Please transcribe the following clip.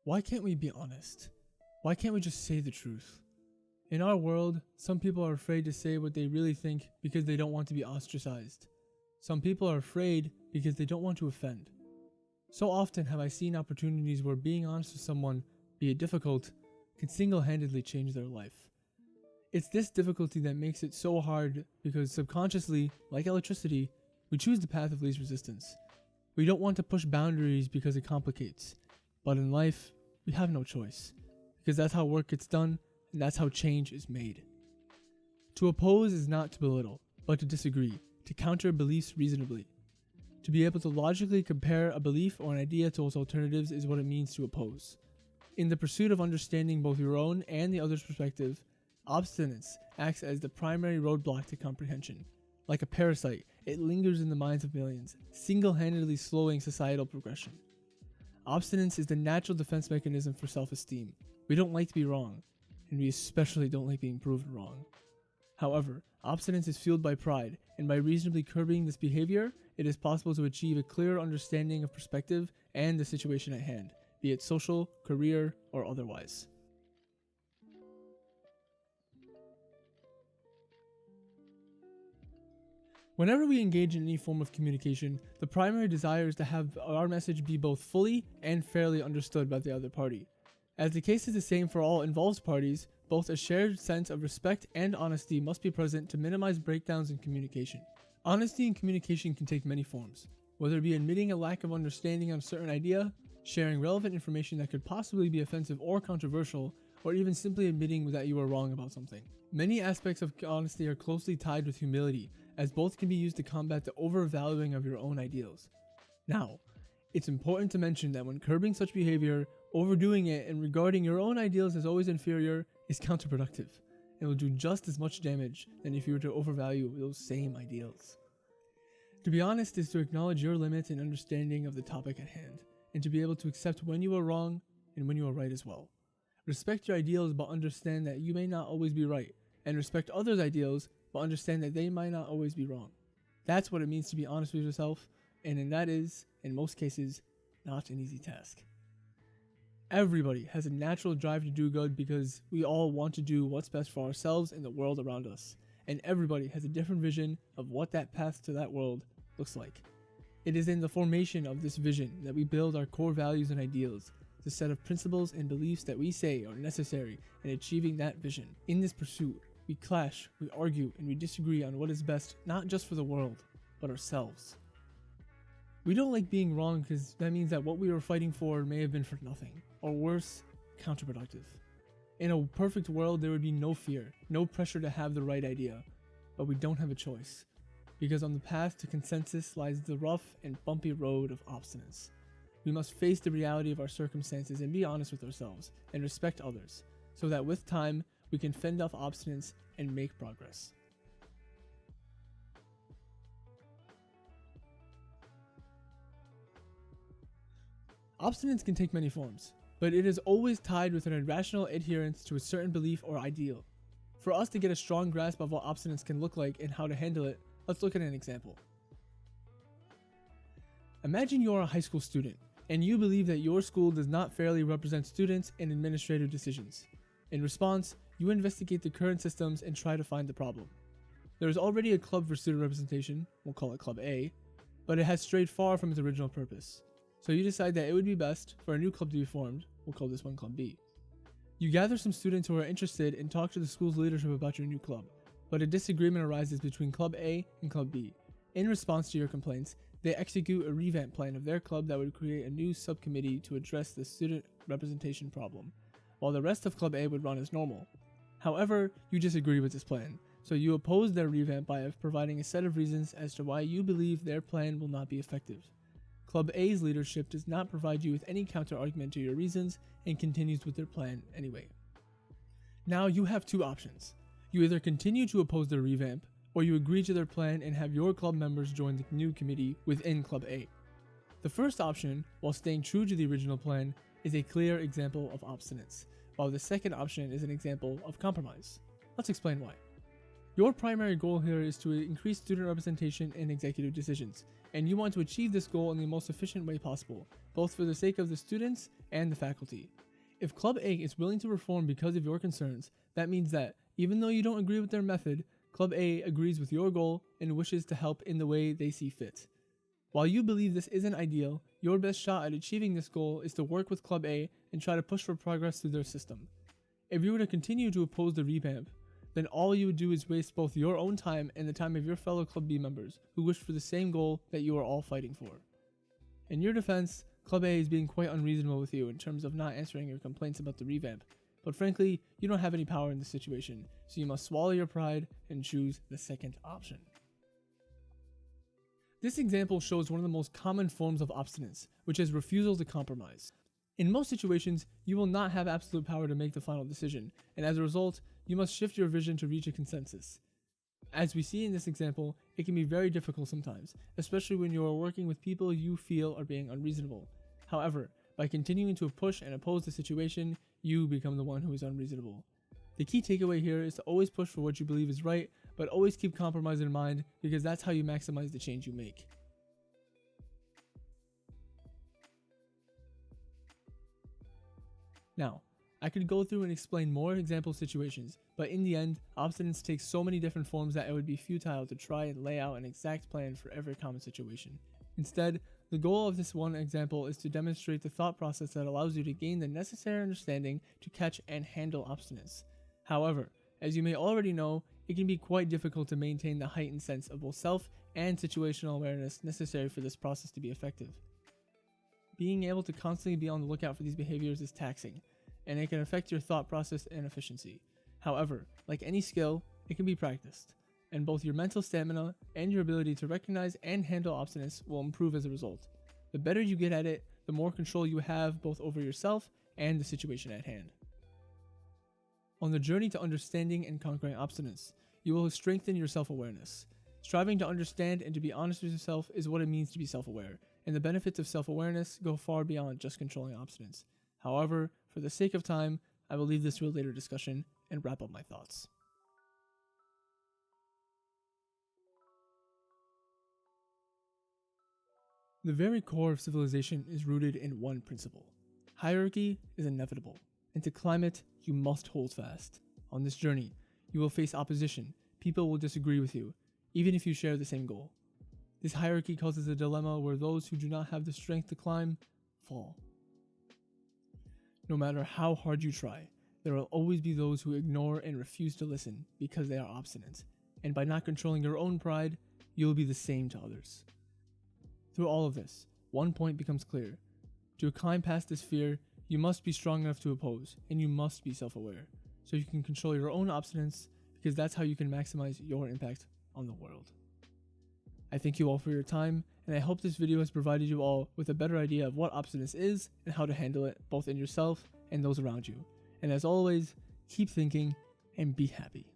Why can't we be honest? Why can't we just say the truth? In our world, some people are afraid to say what they really think because they don't want to be ostracized. Some people are afraid because they don't want to offend. So often have I seen opportunities where being honest with someone, be it difficult, can single-handedly change their life. It's this difficulty that makes it so hard because subconsciously, like electricity, we choose the path of least resistance. We don't want to push boundaries because it complicates. But in life, we have no choice. Because that's how work gets done, and that's how change is made. To oppose is not to belittle, but to disagree, to counter beliefs reasonably. To be able to logically compare a belief or an idea to its alternatives is what it means to oppose. In the pursuit of understanding both your own and the other's perspective, obstinance acts as the primary roadblock to comprehension. Like a parasite, it lingers in the minds of millions, single-handedly slowing societal progression. Obstinance is the natural defense mechanism for self-esteem. We don't like to be wrong, and we especially don't like being proven wrong. However, obstinance is fueled by pride, and by reasonably curbing this behavior, it is possible to achieve a clearer understanding of perspective and the situation at hand, be it social, career, or otherwise. Whenever we engage in any form of communication, the primary desire is to have our message be both fully and fairly understood by the other party. As the case is the same for all involved parties, both a shared sense of respect and honesty must be present to minimize breakdowns in communication. Honesty in communication can take many forms, whether it be admitting a lack of understanding on a certain idea, sharing relevant information that could possibly be offensive or controversial, or even simply admitting that you are wrong about something. Many aspects of honesty are closely tied with humility, as both can be used to combat the overvaluing of your own ideals. Now, it's important to mention that when curbing such behavior, overdoing it and regarding your own ideals as always inferior is counterproductive and will do just as much damage than if you were to overvalue those same ideals. To be honest is to acknowledge your limits and understanding of the topic at hand, and to be able to accept when you are wrong and when you are right as well. Respect your ideals but understand that you may not always be right, and respect others' ideals but understand that they might not always be wrong. That's what it means to be honest with yourself, and that is, in most cases, not an easy task. Everybody has a natural drive to do good because we all want to do what's best for ourselves and the world around us, and everybody has a different vision of what that path to that world looks like. It is in the formation of this vision that we build our core values and ideals, the set of principles and beliefs that we say are necessary in achieving that vision. In this pursuit, we clash, we argue, and we disagree on what is best not just for the world, but ourselves. We don't like being wrong because that means that what we were fighting for may have been for nothing, or worse, counterproductive. In a perfect world, there would be no fear, no pressure to have the right idea, but we don't have a choice, because on the path to consensus lies the rough and bumpy road of obstinance. We must face the reality of our circumstances and be honest with ourselves, and respect others, so that with time, we can fend off obstinance and make progress. Obstinance can take many forms, but it is always tied with an irrational adherence to a certain belief or ideal. For us to get a strong grasp of what obstinance can look like and how to handle it, let's look at an example. Imagine you are a high school student, and you believe that your school does not fairly represent students in administrative decisions. In response, you investigate the current systems and try to find the problem. There is already a club for student representation, we'll call it Club A, but it has strayed far from its original purpose. So you decide that it would be best for a new club to be formed, we'll call this one Club B. You gather some students who are interested and talk to the school's leadership about your new club, but a disagreement arises between Club A and Club B. In response to your complaints, they execute a revamp plan of their club that would create a new subcommittee to address the student representation problem, while the rest of Club A would run as normal. However, you disagree with this plan, so you oppose their revamp by providing a set of reasons as to why you believe their plan will not be effective. Club A's leadership does not provide you with any counter-argument to your reasons and continues with their plan anyway. Now you have two options. You either continue to oppose their revamp, or you agree to their plan and have your club members join the new committee within Club A. The first option, while staying true to the original plan, is a clear example of obstinance, while the second option is an example of compromise. Let's explain why. Your primary goal here is to increase student representation in executive decisions, and you want to achieve this goal in the most efficient way possible both for the sake of the students and the faculty. If Club A is willing to reform because of your concerns, that means that, even though you don't agree with their method, Club A agrees with your goal and wishes to help in the way they see fit. While you believe this isn't ideal, your best shot at achieving this goal is to work with Club A and try to push for progress through their system. If you were to continue to oppose the revamp, then all you would do is waste both your own time and the time of your fellow Club B members who wish for the same goal that you are all fighting for. In your defense, Club A is being quite unreasonable with you in terms of not answering your complaints about the revamp, but frankly, you don't have any power in this situation, so you must swallow your pride and choose the second option. This example shows one of the most common forms of obstinance, which is refusal to compromise. In most situations, you will not have absolute power to make the final decision, and as a result, you must shift your vision to reach a consensus. As we see in this example, it can be very difficult sometimes, especially when you are working with people you feel are being unreasonable. However, by continuing to push and oppose the situation, you become the one who is unreasonable. The key takeaway here is to always push for what you believe is right, but always keep compromise in mind because that's how you maximize the change you make. Now, I could go through and explain more example situations, but in the end, obstinance takes so many different forms that it would be futile to try and lay out an exact plan for every common situation. Instead, the goal of this one example is to demonstrate the thought process that allows you to gain the necessary understanding to catch and handle obstinance. However, as you may already know, it can be quite difficult to maintain the heightened sense of both self and situational awareness necessary for this process to be effective. Being able to constantly be on the lookout for these behaviors is taxing, and it can affect your thought process and efficiency. However, like any skill, it can be practiced, and both your mental stamina and your ability to recognize and handle obstinance will improve as a result. The better you get at it, the more control you have both over yourself and the situation at hand. On the journey to understanding and conquering obstinance, you will strengthen your self-awareness. Striving to understand and to be honest with yourself is what it means to be self-aware, and the benefits of self-awareness go far beyond just controlling obstinance. However, for the sake of time, I will leave this to a later discussion and wrap up my thoughts. The very core of civilization is rooted in one principle. Hierarchy is inevitable, and to climb it, you must hold fast. On this journey, you will face opposition. People will disagree with you, even if you share the same goal. This hierarchy causes a dilemma where those who do not have the strength to climb, fall. No matter how hard you try, there will always be those who ignore and refuse to listen because they are obstinate, and by not controlling your own pride, you will be the same to others. Through all of this, one point becomes clear. To climb past this fear, you must be strong enough to oppose, and you must be self-aware, so you can control your own obstinance, because that's how you can maximize your impact on the world. I thank you all for your time, and I hope this video has provided you all with a better idea of what obstinance is and how to handle it both in yourself and those around you. And as always, keep thinking and be happy.